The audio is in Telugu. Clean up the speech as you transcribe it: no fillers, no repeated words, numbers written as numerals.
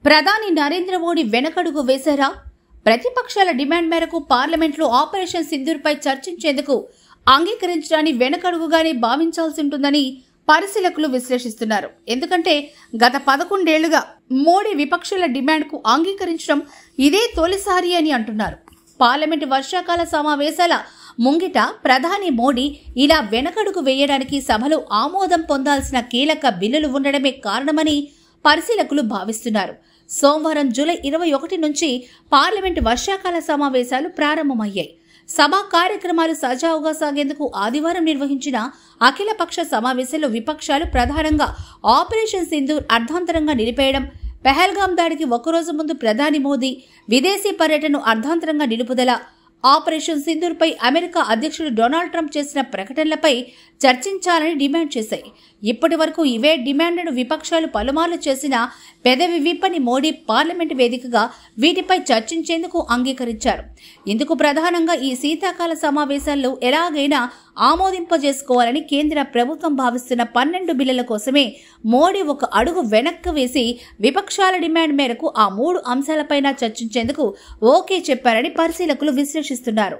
ప్రధాని నరేంద్ర మోడీ వెనకడుగు వేశారా? ప్రతిపక్షాల డిమాండ్ మేరకు పార్లమెంట్లో ఆపరేషన్ సింధూర్పై చర్చించేందుకు అంగీకరించడాన్ని వెనకడుగుగానే భావించాల్సి ఉంటుందని పరిశీలకులు విశ్లేషిస్తున్నారు. ఎందుకంటే గత 11 ఏళ్లుగా మోడీ విపక్షాల డిమాండ్కు అంగీకరించడం ఇదే తొలిసారి అని అంటున్నారు. పార్లమెంటు వర్షాకాల సమావేశాల ముంగిట ప్రధాని మోడీ ఇలా వెనకడుగు వేయడానికి సభలో ఆమోదం పొందాల్సిన కీలక బిల్లులు ఉండడమే కారణమని పరిశీలకులు భావిస్తున్నారు. సోమవారం జూలై 21 నుంచి పార్లమెంటు వర్షాకాల సమావేశాలు ప్రారంభమయ్యాయి. సభా కార్యక్రమాలు సజావుగా సాగేందుకు ఆదివారం నిర్వహించిన అఖిలపక్ష సమావేశంలో విపక్షాలు ప్రధానంగా ఆపరేషన్ సింధూర్ అర్ధాంతరంగా నిలిపేయడం, పెహల్గాం దాడికి ఒకరోజు ముందు ప్రధాని మోదీ విదేశీ పర్యటనను అర్ధాంతరంగా నిలుపుదల, ఆపరేషన్ సింధూర్పై అమెరికా అధ్యక్షుడు డొనాల్డ్ ట్రంప్ చేసిన ప్రకటనలపై చర్చించాలని డిమాండ్ చేశాయి. ఇప్పటి వరకు ఇవే డిమాండ్లను విపక్షాలు పలుమార్లు చేసినా పెదవి విప్పని మోడీ పార్లమెంటు వేదికగా వీటిపై చర్చించేందుకు అంగీకరించారు. ఇందుకు ప్రధానంగా ఈ శీతాకాల సమావేశాల్లో ఎలాగైనా ఆమోదింపజేసుకోవాలని కేంద్ర ప్రభుత్వం భావిస్తున్న 12 బిల్లుల కోసమే మోడీ ఒక అడుగు వెనక్కి వేసి విపక్షాల డిమాండ్ మేరకు ఆ 3 అంశాలపైన చర్చించేందుకు ఓకే చెప్పారని పరిశీలకులు విశ్లేషిస్తున్నారు.